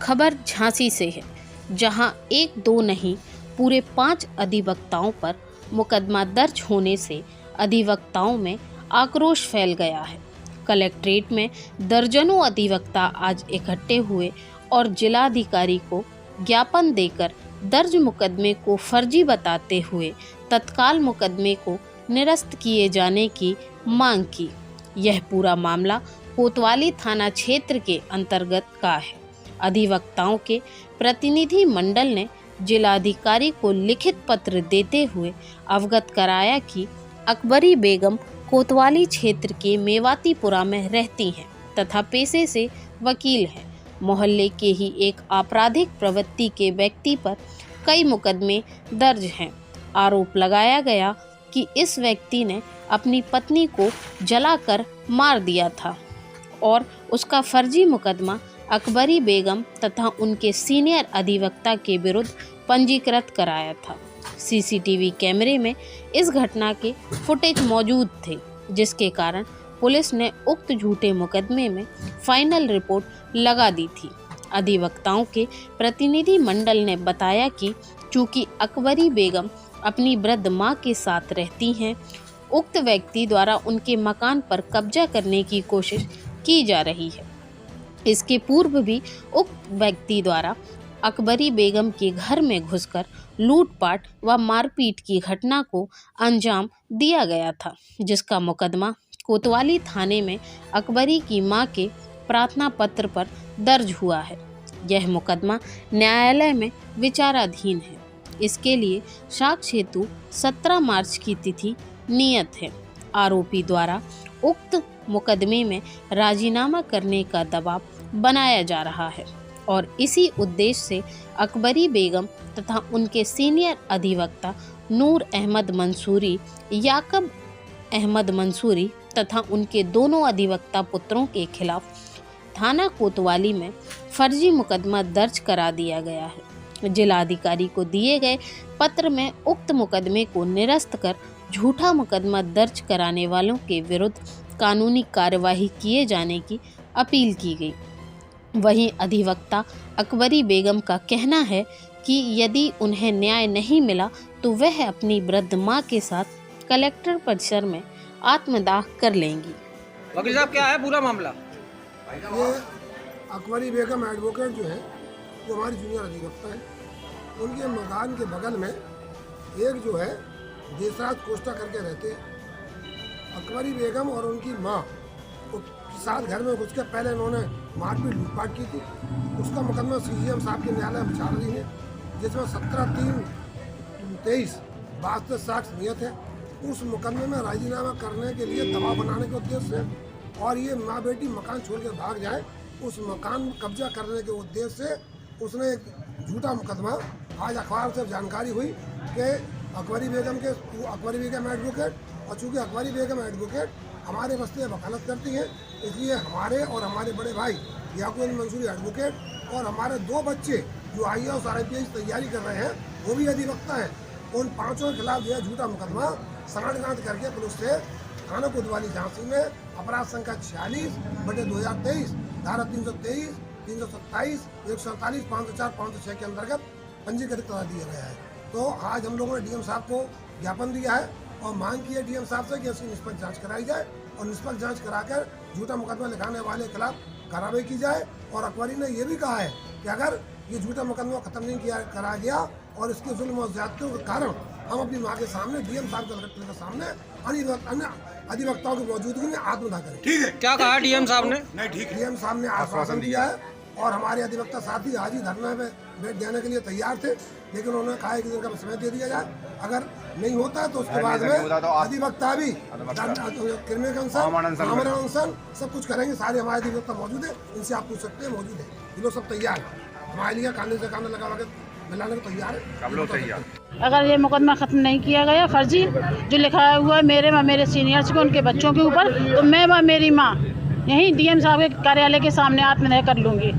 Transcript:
खबर झांसी से है, जहां एक दो नहीं पूरे 5 अधिवक्ताओं पर मुकदमा दर्ज होने से अधिवक्ताओं में आक्रोश फैल गया है। कलेक्ट्रेट में दर्जनों अधिवक्ता आज इकट्ठे हुए और जिलाधिकारी को ज्ञापन देकर दर्ज मुकदमे को फर्जी बताते हुए तत्काल मुकदमे को निरस्त किए जाने की मांग की। यह पूरा मामला कोतवाली थाना क्षेत्र के अंतर्गत का है। अधिवक्ताओं के प्रतिनिधि मंडल ने जिलाधिकारी को लिखित पत्र देते हुए अवगत कराया कि अकबरी बेगम कोतवाली क्षेत्र के मेवातीपुरा में रहती हैं तथा पेशे से वकील हैं। मोहल्ले के ही एक आपराधिक प्रवृत्ति के व्यक्ति पर कई मुकदमे दर्ज हैं। आरोप लगाया गया कि इस व्यक्ति ने अपनी पत्नी को जलाकर मार दिया था और उसका फर्जी मुकदमा अकबरी बेगम तथा उनके सीनियर अधिवक्ता के विरुद्ध पंजीकृत कराया था। सीसीटीवी कैमरे में इस घटना के फुटेज मौजूद थे, जिसके कारण पुलिस ने उक्त झूठे मुकदमे में फाइनल रिपोर्ट लगा दी थी। अधिवक्ताओं के प्रतिनिधि मंडल ने बताया कि चूंकि अकबरी बेगम अपनी वृद्ध मां के साथ रहती हैं, उक्त व्यक्ति द्वारा उनके मकान पर कब्जा करने की कोशिश की जा रही है। इसके पूर्व भी उक्त व्यक्ति द्वारा अकबरी बेगम के घर में घुसकर लूटपाट व मारपीट की घटना को अंजाम दिया गया था, जिसका मुकदमा कोतवाली थाने में अकबरी की मां के प्रार्थना पत्र पर दर्ज हुआ है। यह मुकदमा न्यायालय में विचाराधीन है। इसके लिए साक्ष्य हेतु 17 मार्च की तिथि नियत है। आरोपी द्वारा उक्त मुकदमे में राजीनामा करने का दबाव बनाया जा रहा है और इसी उद्देश्य से अकबरी बेगम तथा उनके सीनियर अधिवक्ता नूर अहमद मंसूरी, याकब अहमद मंसूरी तथा उनके दोनों अधिवक्ता पुत्रों के खिलाफ थाना कोतवाली में फर्जी मुकदमा दर्ज करा दिया गया है। जिलाधिकारी को दिए गए पत्र में उक्त मुकदमे को निरस्त कर झूठा मुकदमा दर्ज कराने वालों के विरुद्ध कानूनी कार्यवाही किए जाने की अपील की गई। वहीं अधिवक्ता अकबरी बेगम का कहना है कि यदि उन्हें न्याय नहीं मिला तो वह अपनी वृद्ध मां के साथ कलेक्टर परिसर में आत्मदाह कर लेंगी। वकील साहब, क्या है पूरा मामला? ये अकबरी बेगम एडवोकेट जो है वो हमारी जूनियर अधिवक्ता है। उनके मकान के बगल में एक जो है देशराज कोस्टा करके रहते हैं। अकबरी बेगम और उनकी माँ के साथ घर में घुस के पहले इन्होंने मारपीट लूटपाट की थी। उसका मुकदमा सीजीएम साहब के न्यायालय में विचाराधीन है, जिसमें 17/3/23 वास्तव साक्ष्य नियत है। उस मुकदमे में राजीनामा करने के लिए दबाव बनाने के उद्देश्य से और ये माँ बेटी मकान छोड़ के भाग जाए, उस मकान कब्जा करने के उद्देश्य से उसने एक झूठा मुकदमा, आज अखबार से जानकारी हुई कि अकबरी बेगम एडवोकेट, और चूँकि अकबरी बेगम एडवोकेट हमारे रस्ते वकालत करती हैं, इसलिए हमारे और हमारे बड़े भाई याकूब मंसूरी एडवोकेट और हमारे 2 बच्चे जो IAS और IPS तैयारी कर रहे हैं वो भी अधिवक्ता हैं। उन 5 के खिलाफ जो है झूठा मुकदमा सांठगांठ करके पुलिस से थाना कोतवाली झांसी में अपराध संख्या 46/2023 धारा 323, 327, 147, 504, 506 के अंतर्गत पंजीकृत करा दिया गया है। तो आज हम लोगों ने DM साहब को ज्ञापन दिया है और मांग की है DM साहब से कि इसकी निष्पक्ष जांच कराई जाए और निष्पक्ष जांच कराकर झूठा मुकदमा लिखाने वाले के खिलाफ कार्रवाई की जाए। और अकबरी ने यह भी कहा है कि अगर ये झूठा मुकदमा खत्म नहीं कराया गया और इसके जुल्म और ज्यादतियों के कारण हम अपनी माँ के सामने DM साहब के सामने अन्य अधिवक्ताओं की मौजूदगी में आत्मदाह करें। ठीक है, क्या कहा DM साहब ने? नहीं, ठीक है। DM साहब ने आश्वासन दिया है और हमारे अधिवक्ता साथी आज ही धरना में बैठ जाने के लिए तैयार थे, लेकिन उन्होंने कहा कि दिन का समय दे दिया जाए। अगर नहीं होता है तो उसके बाद में अधिवक्ता भी क्रिमिनल अनशन सब कुछ करेंगे। सारे हमारे अधिवक्ता मौजूद है, इनसे आप पूछ सकते हैं, मौजूद है। ये लोग सब तैयार है हमारे लिए, कानून से कानून लगा के मिलाने को तैयार है। अगर ये मुकदमा खत्म नहीं किया गया फर्जी जो लिखा हुआ है मेरे सीनियर्स को, उनके बच्चों के ऊपर, तो मैं व मेरी माँ यहीं DM साहब के कार्यालय के सामने आत्मदाह कर लूँगी।